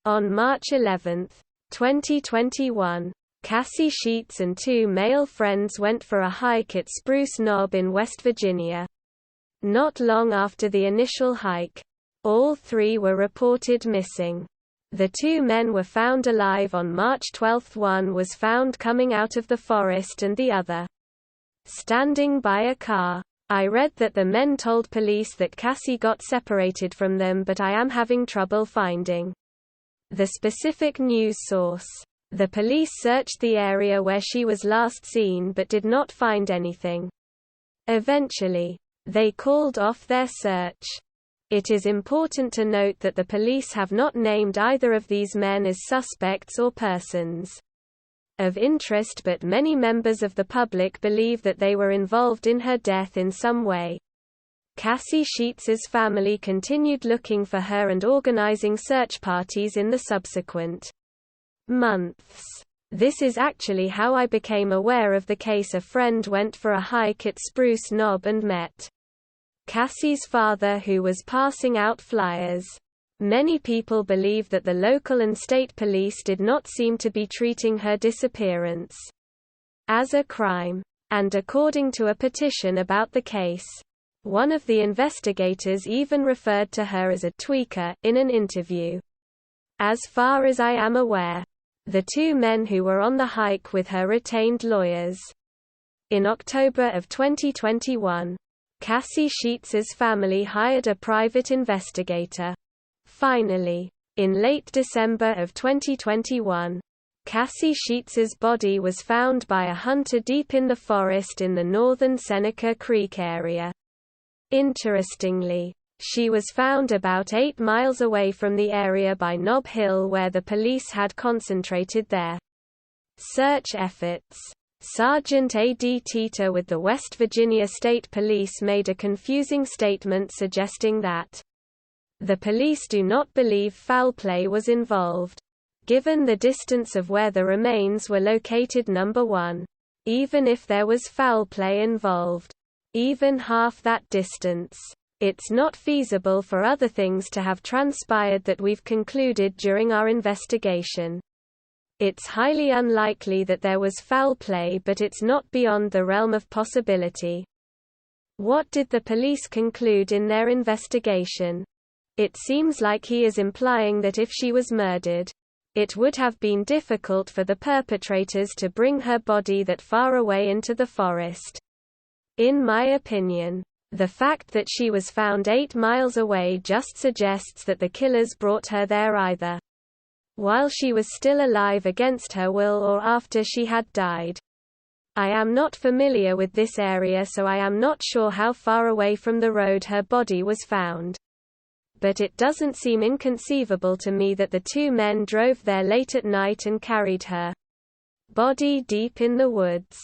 On March 11, 2021, Cassie Sheetz and two male friends went for a hike at Spruce Knob in West Virginia. Not long after the initial hike, all three were reported missing. The two men were found alive on March 12. One was found coming out of the forest and the other standing by a car. I read that the men told police that Cassie got separated from them, but I am having trouble finding the specific news source. The police searched the area where she was last seen but did not find anything. Eventually, they called off their search. It is important to note that the police have not named either of these men as suspects or persons of interest, but many members of the public believe that they were involved in her death in some way. Cassie Sheetz's family continued looking for her and organizing search parties in the subsequent months. This is actually how I became aware of the case. A friend went for a hike at Spruce Knob and met Cassie's father, who was passing out flyers. Many people believe that the local and state police did not seem to be treating her disappearance as a crime, and according to a petition about the case, one of the investigators even referred to her as a tweaker in an interview. As far as I am aware, the two men who were on the hike with her retained lawyers. In October of 2021, Cassie Sheetz's family hired a private investigator. Finally, in late December of 2021, Cassie Sheetz's body was found by a hunter deep in the forest in the northern Seneca Creek area. Interestingly, she was found about 8 miles away from the area by Nob Hill where the police had concentrated their search efforts. Sergeant A.D. Teeter with the West Virginia State Police made a confusing statement suggesting that the police do not believe foul play was involved. Given the distance of where the remains were located, number one, even if there was foul play involved, even half that distance, it's not feasible for other things to have transpired that we've concluded during our investigation. It's highly unlikely that there was foul play, but it's not beyond the realm of possibility. What did the police conclude in their investigation? It seems like he is implying that if she was murdered, it would have been difficult for the perpetrators to bring her body that far away into the forest. In my opinion, the fact that she was found 8 miles away just suggests that the killers brought her there either while she was still alive against her will or after she had died. I am not familiar with this area, so I am not sure how far away from the road her body was found. But it doesn't seem inconceivable to me that the two men drove there late at night and carried her body deep in the woods.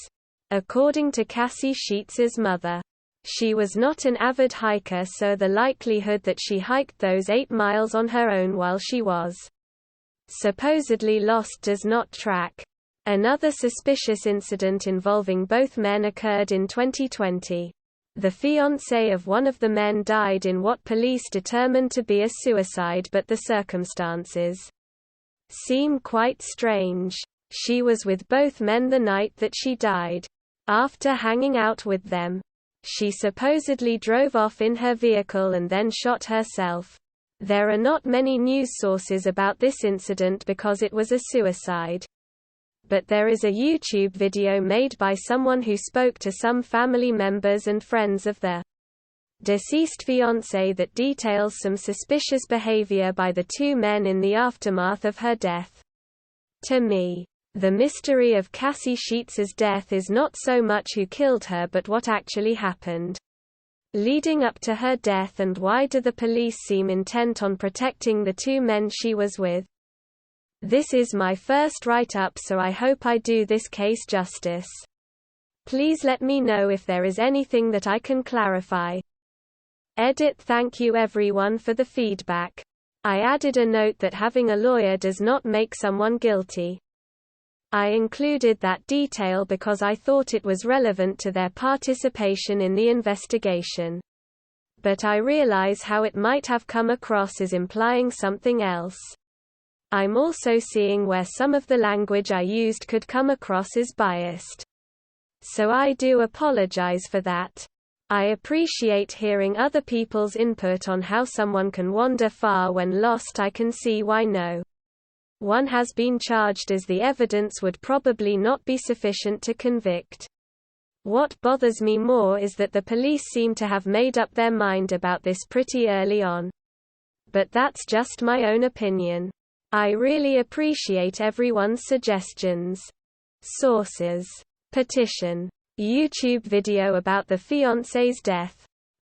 According to Cassie Sheetz's mother, she was not an avid hiker, so the likelihood that she hiked those 8 miles on her own while she was supposedly lost does not track. Another suspicious incident involving both men occurred in 2020. The fiancé of one of the men died in what police determined to be a suicide, but the circumstances seem quite strange. She was with both men the night that she died. After hanging out with them, she supposedly drove off in her vehicle and then shot herself. There are not many news sources about this incident because it was a suicide. But there is a YouTube video made by someone who spoke to some family members and friends of the deceased fiancé that details some suspicious behavior by the two men in the aftermath of her death. To me, the mystery of Cassie Sheetz's death is not so much who killed her but what actually happened leading up to her death, and why do the police seem intent on protecting the two men she was with. This is my first write-up, so I hope I do this case justice. Please let me know if there is anything that I can clarify. Edit. Thank you everyone for the feedback. I added a note that having a lawyer does not make someone guilty. I included that detail because I thought it was relevant to their participation in the investigation. But I realize how it might have come across as implying something else. I'm also seeing where some of the language I used could come across as biased. So I do apologize for that. I appreciate hearing other people's input on how someone can wander far when lost. I can see why no one has been charged, as the evidence would probably not be sufficient to convict. What bothers me more is that the police seem to have made up their mind about this pretty early on. But that's just my own opinion. I really appreciate everyone's suggestions. Sources: petition. YouTube video about the fiancé's death.